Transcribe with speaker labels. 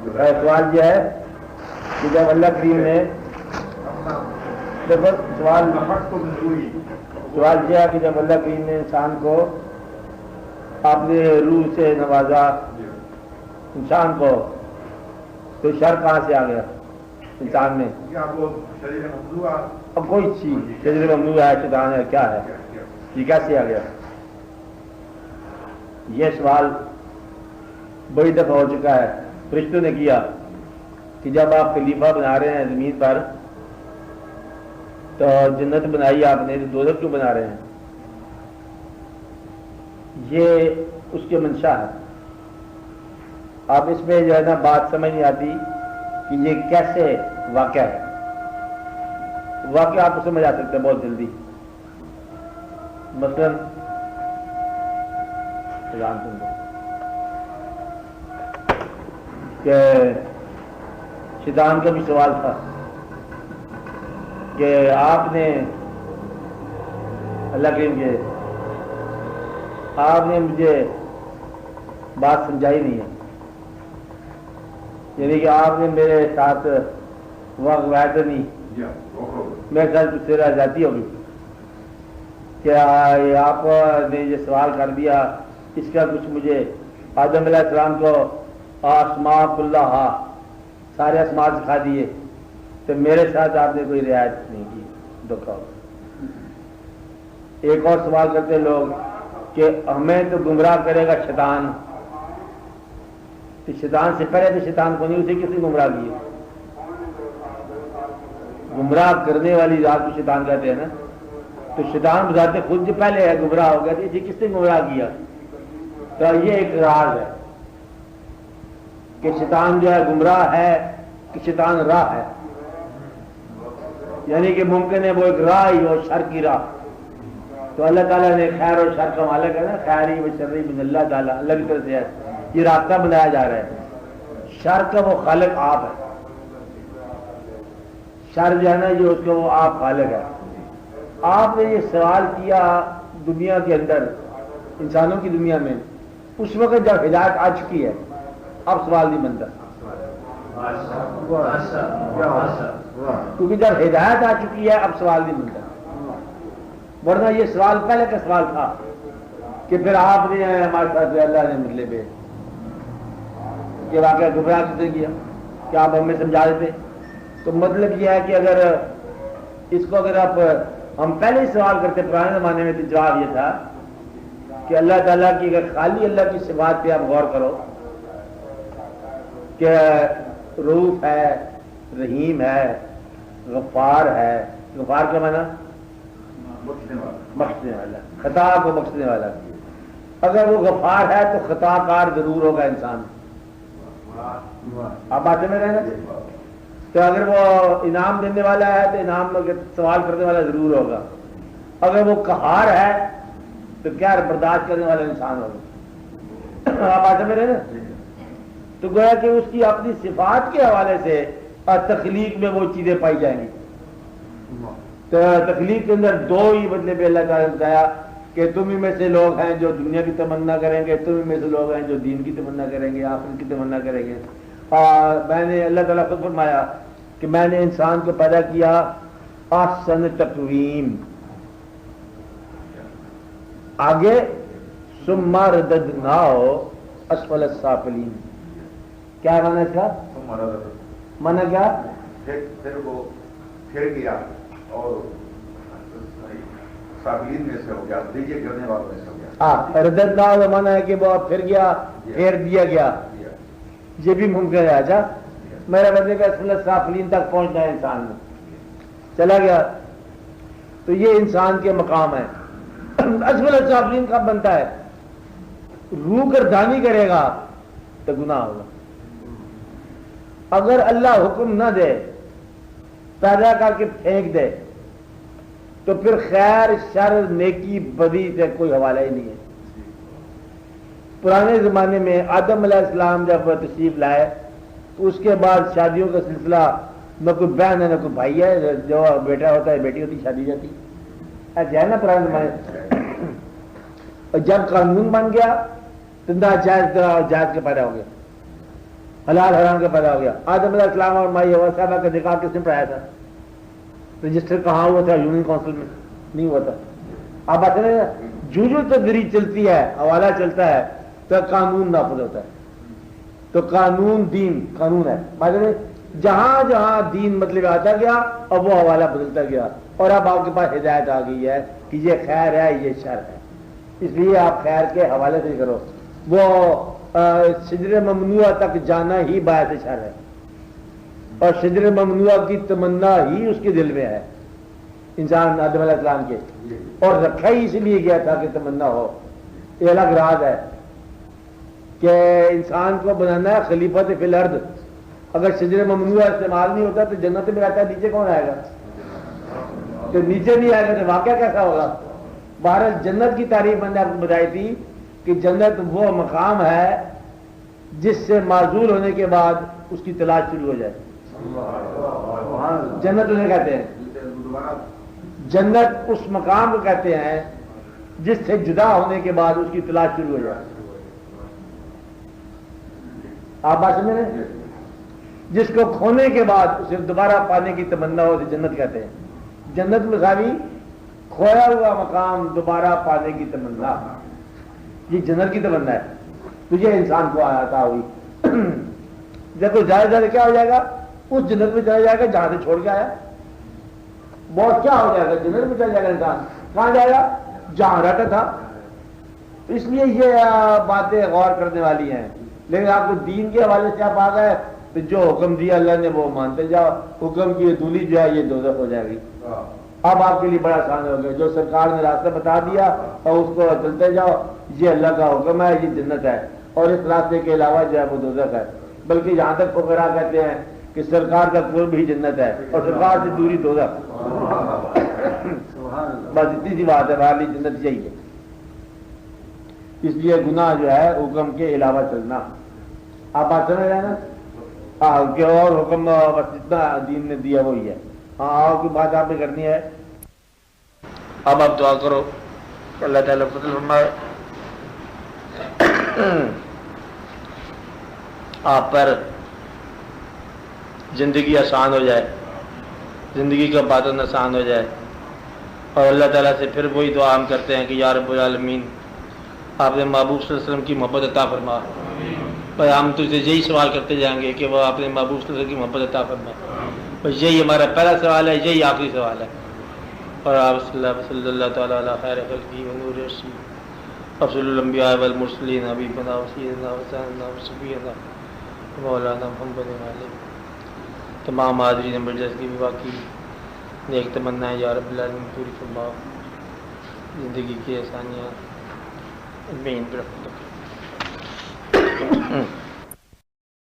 Speaker 1: سوال یہ ہے کہ جب اللہ کریم نے سوال یہ ہے کہ جب اللہ کریم نے انسان کو اپنے روح سے نوازا انسان کو تو شر کہاں سے آ گیا انسان میں؟ اب کوئی چیز شجر ممنوع ہے، شیطان ہے، کیا ہے، یہ کیسے آ گیا؟ یہ سوال بڑی دفعہ ہو چکا ہے، فرشتوں نے کیا کہ جب آپ خلیفہ بنا رہے ہیں زمین پر تو جنت بنائی آپ نے، دوزخ کیوں بنا رہے ہیں؟ یہ اس کے منشا ہے۔ اب اس میں جو ہے نا بات سمجھ نہیں آتی کہ یہ کیسے واقعہ ہے۔ واقعہ آپ کو سمجھ آ سکتا ہے بہت جلدی۔ مثلاً کہ شیطان کا بھی سوال تھا کہ آپ نے اللہ کریم کے آپ نے مجھے بات سمجھائی نہیں ہے، یعنی کہ آپ نے میرے ساتھ وعدہ نہیں، میرے ساتھ کچھ سے جاتی ہوگی کیا؟ آپ نے یہ سوال کر دیا، اس کا کچھ مجھے آدم علیہ السلام کو آسماء اللہ سارے آسماء سکھا دیے تو میرے ساتھ آپ نے کوئی رعایت نہیں کی، دھوکہ ہو۔ ایک اور سوال کرتے لوگ کہ ہمیں تو گمراہ کرے گا شیطان، تو شیطان سے پہلے تو شیطان کو نہیں، اسے کس نے گمراہ کیا؟ گمراہ کرنے والی ذات کو شیطان کہتے ہیں نا، تو شیطان بذات خود جو پہلے ہے گمراہ ہو گیا، تو اسے کس نے گمراہ کیا؟ تو یہ ایک راز ہے کہ شیطان جو ہے گمراہ ہے کہ شیطان راہ ہے، یعنی کہ ممکن ہے وہ ایک راہ ہی ہو، شر کی راہ۔ تو اللہ تعالیٰ نے خیر اور شر کا مالک ہے نا، خیری و شرری من اللہ تعالیٰ، اللہ کی طرف سے ہے، یہ راستہ بنایا جا رہا ہے۔ شر کا وہ خالق آپ ہے، شر جو ہے نا یہ اس کو وہ آپ خالق ہے۔ آپ نے یہ سوال کیا دنیا کے اندر، انسانوں کی دنیا میں، اس وقت جب ہدایت آ چکی ہے، اب سوال نہیں بنتا، کیونکہ جب ہدایت آ چکی ہے اب سوال نہیں بنتا۔ ورنہ یہ سوال پہلے کا سوال تھا کہ پھر آپ نے ہمارے ساتھ اللہ نے مطلب یہ واقعہ گمراہ کس نے کیا کہ آپ ہمیں سمجھا دیتے؟ تو مطلب یہ ہے کہ اگر اس کو اگر آپ ہم پہلے ہی سوال کرتے پرانے زمانے میں، تو جواب یہ تھا کہ اللہ تعالیٰ کی اگر خالی اللہ کی صفات پہ آپ غور کرو کہ رؤوف ہے، رحیم ہے، غفار ہے، غفار کا معنی بخشنے والا، خطا کو بخشنے والا۔ اگر وہ غفار ہے تو خطا کار ضرور ہوگا انسان، آپ باتیں میں رہنا۔ تو اگر وہ انعام دینے والا ہے تو انعام سوال کرنے والا ضرور ہوگا۔ اگر وہ قہار ہے تو کیا برداشت کرنے والا انسان ہوگا، آپ باتیں میں رہنا۔ تو گویا کہ اس کی اپنی صفات کے حوالے سے تخلیق میں وہ چیزیں پائی جائیں گی۔ تو تخلیق کے اندر دو ہی مطلب اللہ تعالیٰ نے بتایا کہ تم ہی میں سے لوگ ہیں جو دنیا کی تمنا کریں گے، تم ہی میں سے لوگ ہیں جو دین کی تمنا کریں گے، آخرت کی تمنا کریں گے۔ اور میں نے اللہ تعالیٰ خود فرمایا کہ میں نے انسان کو پیدا کیا احسن تقویم، آگے ثم رددناہ اسفل السافلین۔ کیا مانا اس کا؟ مانا کیا؟
Speaker 2: پھر وہ پھر گیا اور سافلین میں سے ہو گیا، دیجیے کرنے والوں میں سے ہو گیا۔
Speaker 1: ہاں، رددناہ کا مانا ہے کہ وہ پھر گیا، پھیر دیا گیا، یہ بھی ممکن ہے۔ اچھا، میرا مطلب اسفل السافلین تک پہنچنا ہے انسان میں، چلا گیا تو یہ انسان کے مقام ہے۔ اسفل السافلین کب بنتا ہے؟ روح گردانی کرے گا تو گناہ ہوگا۔ اگر اللہ حکم نہ دے، پیدا کر کے پھینک دے، تو پھر خیر شر نیکی بدی سے کوئی حوالہ ہی نہیں ہے۔ پرانے زمانے میں آدم علیہ السلام جب تشریف لائے تو اس کے بعد شادیوں کا سلسلہ، نہ کوئی بہن ہے نہ کوئی بھائی ہے، جو بیٹا ہوتا ہے بیٹی ہوتی، شادی جاتی ایسے ہے نا پرانے زمانے۔ اور جب قانون بن گیا تو ناجائز کا جائز کے پیدا ہو گیا۔ حلال حرام کا پیدا ہو گیا. آدم علیہ السلام اور مائی حوا صاحبہ کا نکاح کس نے پڑھایا تھا؟ رجسٹر کہاں ہوا تھا؟ یونین کونسل میں نہیں ہوا تھا. آپ بات ہے جو تدریج چلتی ہے، حوالہ چلتا ہے تو قانون نافذ ہوتا ہے. تو قانون دین قانون ہے. مطلب جہاں جہاں دین مطلب آتا گیا اب وہ حوالہ بدلتا گیا، اور اب آپ کے پاس ہدایت آ گئی ہے کہ یہ خیر ہے یہ شر ہے، اس لیے آپ خیر کے حوالے سے کرو. وہ شجر ممنوعہ تک جانا ہی باعث شر ہے، اور شجر ممنوعہ کی تمنا ہی اس کے دل میں ہے انسان آدم علیہ السلام کے، اور رکھا ہی اس لیے گیا تھا کہ تمنا ہو. یہ الگ راز ہے کہ انسان کو بنانا ہے خلیفت فی الارض. اگر شجر ممنوعہ استعمال نہیں ہوتا تو جنت میں رہتا ہے، نیچے کون آئے گا؟ تو نیچے نہیں آئے گا تو واقعہ کیسا ہوگا؟ بہرحال جنت کی تعریف میں نے آپ کو بتائی تھی کہ جنت وہ مقام ہے جس سے معزول ہونے کے بعد اس کی تلاش شروع ہو جائے. جنت انہیں کہتے ہیں، جنت اس مقام کو کہتے ہیں جس سے جدا ہونے کے بعد اس کی تلاش شروع ہو جائے. آپ بات سمجھ رہے ہیں؟ جس کو کھونے کے بعد اسے دوبارہ پانے کی تمنا ہو اسے جنت کہتے ہیں. جنت مساوی کھویا ہوا مقام دوبارہ پانے کی تمنا، یہ جنت کی تمنا ہے. تجھے انسان کو آتا ہوئی جب کوئی زیادہ زیادہ کیا ہو جائے گا؟ اس جنت میں چلا جائے گا جہاں سے چھوڑ کے آیا. بہت کیا ہو جائے گا؟ جنت میں چلا جائے گا انسان. کہاں جائے گا؟ جہاں رہتا تھا. اس لیے یہ باتیں غور کرنے والی ہیں. لیکن آپ کو دین کے حوالے سے آپ آ گئے تو جو حکم دیا اللہ نے وہ مانتے جاؤ. حکم کی دولی جو ہے یہ دوزخ ہو جائے گی. اب آپ کے لیے بڑا آسان ہو گیا. جو سرکار نے راستہ بتا دیا اور اس کو چلتے جاؤ، یہ اللہ کا حکم ہے، یہ جنت ہے، اور اس راستے کے علاوہ جو ہے وہ دوزخ ہے. بلکہ یہاں تک فقراء کہتے ہیں کہ سرکار کا قرب ہی جنت ہے اور سرکار سے دوری دوزخ. بس اتنی سی بات ہے. باہرلی جنت یہی ہے. اس لیے گناہ جو ہے حکم کے علاوہ چلنا. آپ بات سمجھ رہے ہیں نا؟ ہاں کہ اور حکم بس جتنا دین نے دیا وہی ہے. ہاں اور کوئی بات آپ نے کرنی ہے؟ اب آپ دعا کرو اللہ تعالیٰ فضل فرمائے آپ پر، زندگی آسان ہو جائے، زندگی کا باتن آسان ہو جائے. اور اللہ تعالیٰ سے پھر وہی دعا ہم کرتے ہیں کہ یا رب العالمین آپ نے محبوب صلی اللہ علیہ وسلم کی محبت عطا فرما. اور ہم تجھ سے یہی سوال کرتے جائیں گے کہ وہ آپ نے محبوب صلی اللہ علیہ وسلم کی محبت عطا فرما. بس یہی ہمارا پہلا سوال ہے، یہی آخری سوال ہے. اور آپ صلی اللہ تعالیٰ علی خیر خلقہ و نور رسول افضل الانبیاء والمرسلین حبیبنا و سیدنا و سیدنا و شفیعنا مولانا محمد علیہ. تمام حاضرین برجس کی بھی واقعی نیک تمنا ہے یا رب العالمین پوری فرماؤ. زندگی کی آسانیاں بین پر